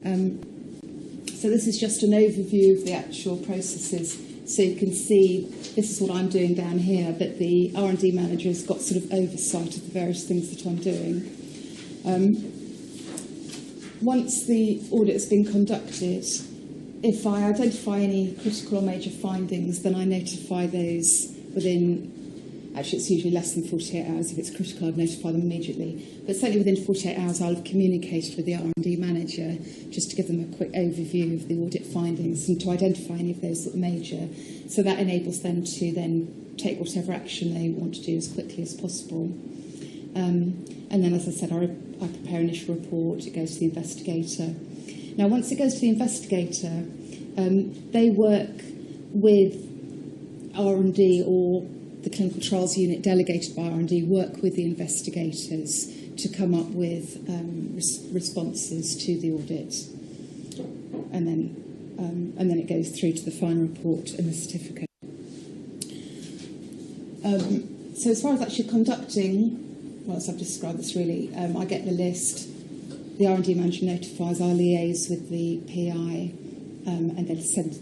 So this is just an overview of the actual processes. So you can see this is what I'm doing down here, but the R&D manager has got sort of oversight of the various things that I'm doing. Once the audit has been conducted, if I identify any critical or major findings, then I notify those within, actually it's usually less than 48 hours. If it's critical, I'd notify them immediately. But certainly within 48 hours, I'll have communicated with the R&D manager just to give them a quick overview of the audit findings and to identify any of those that are major. So that enables them to then take whatever action they want to do as quickly as possible. And then, as I said, I prepare an initial report. It goes to the investigator. Now, once it goes to the investigator, they work with R&D or the clinical trials unit delegated by R&D, work with the investigators to come up with responses to the audit. And then it goes through to the final report and the certificate. So as far as actually conducting, well, as I've described this really, I get the list, the R&D manager notifies, I liaise with the PI, and then send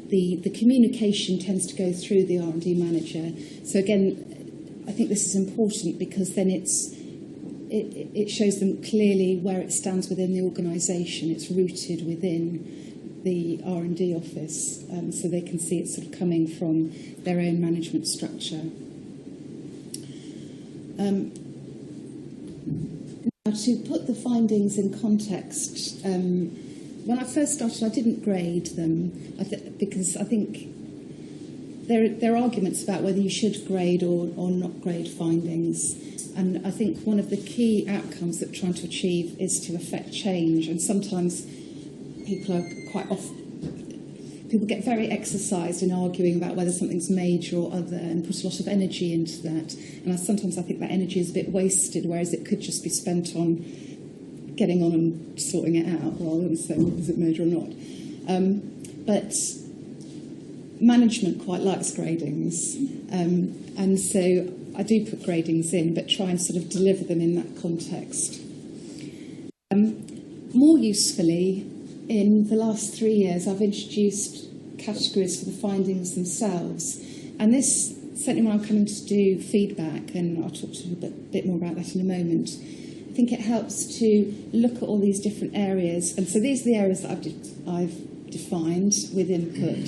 the communication tends to go through the R&D manager. So again, I think this is important because then it shows them clearly where it stands within the organisation. It's rooted within the R&D office, so they can see it sort of coming from their own management structure. Now, to put the findings in context, when I first started, I didn't grade them because I think there are arguments about whether you should grade or not grade findings. And I think one of the key outcomes that we're trying to achieve is to affect change. And sometimes people get very exercised in arguing about whether something's major or other and put a lot of energy into that. And sometimes I think that energy is a bit wasted, whereas it could just be spent on getting on and sorting it out rather than saying, is it major or not? But management quite likes gradings. And so I do put gradings in, but try and sort of deliver them in that context. More usefully, in the last 3 years, I've introduced categories for the findings themselves. And this, certainly when I'm coming to do feedback, and I'll talk to you a bit more about that in a moment, I think it helps to look at all these different areas. And so these are the areas that I've defined with input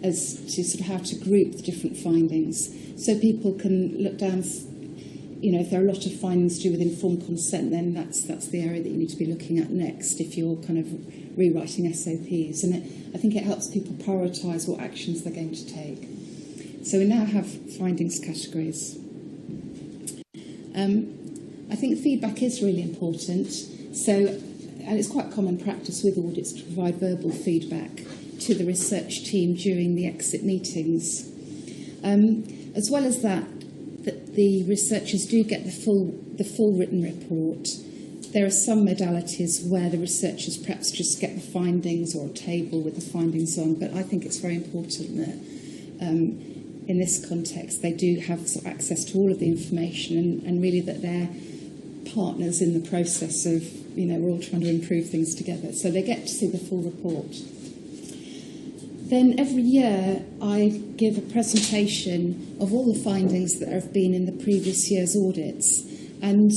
as to sort of how to group the different findings. So people can look down, you know, if there are a lot of findings to do with informed consent, then that's the area that you need to be looking at next if you're kind of rewriting SOPs. And I think it helps people prioritise what actions they're going to take. So we now have findings categories. I think feedback is really important. And it's quite common practice with audits to provide verbal feedback to the research team during the exit meetings. As well as that the researchers do get the full written report. There are some modalities where the researchers perhaps just get the findings or a table with the findings on, but I think it's very important that in this context they do have sort of access to all of the information and really that they're partners in the process of, you know, we're all trying to improve things together. So they get to see the full report. Then every year I give a presentation of all the findings that have been in the previous year's audits. And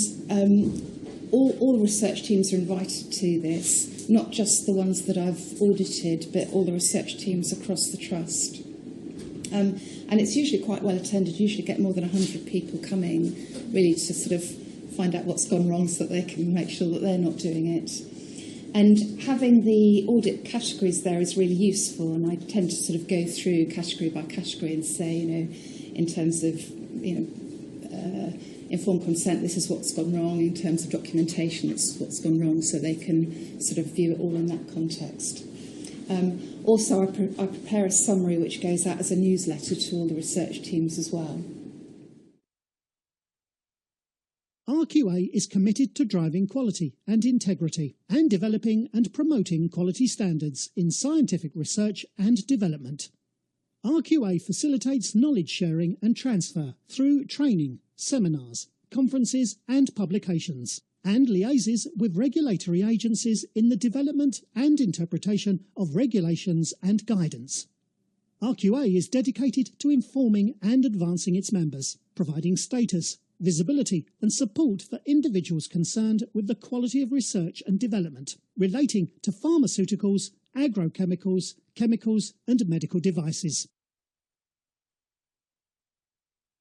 all research teams are invited to this, not just the ones that I've audited, but all the research teams across the Trust. And it's usually quite well attended. You usually get more than 100 people coming, really to sort of find out what's gone wrong so that they can make sure that they're not doing it. And having the audit categories there is really useful, and I tend to sort of go through category by category and say, you know, in terms of, you know, informed consent, this is what's gone wrong. In terms of documentation, this is what's gone wrong, so they can sort of view it all in that context. Also, I prepare a summary which goes out as a newsletter to all the research teams as well. RQA is committed to driving quality and integrity and developing and promoting quality standards in scientific research and development. RQA facilitates knowledge sharing and transfer through training, seminars, conferences and publications. and liaises with regulatory agencies in the development and interpretation of regulations and guidance. RQA is dedicated to informing and advancing its members, providing status, visibility and support for individuals concerned with the quality of research and development relating to pharmaceuticals, agrochemicals, chemicals and medical devices.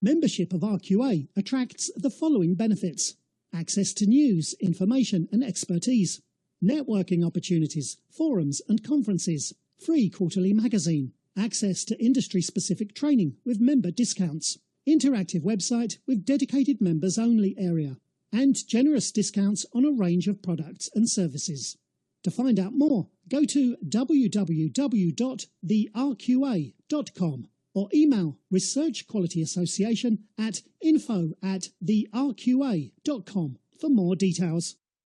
Membership of RQA attracts the following benefits: access to news, information and expertise, networking opportunities, forums and conferences, free quarterly magazine, access to industry-specific training with member discounts, interactive website with dedicated members-only area, and generous discounts on a range of products and services. To find out more, go to www.therqa.com or email Research Quality Association at info@therqa.com for more details.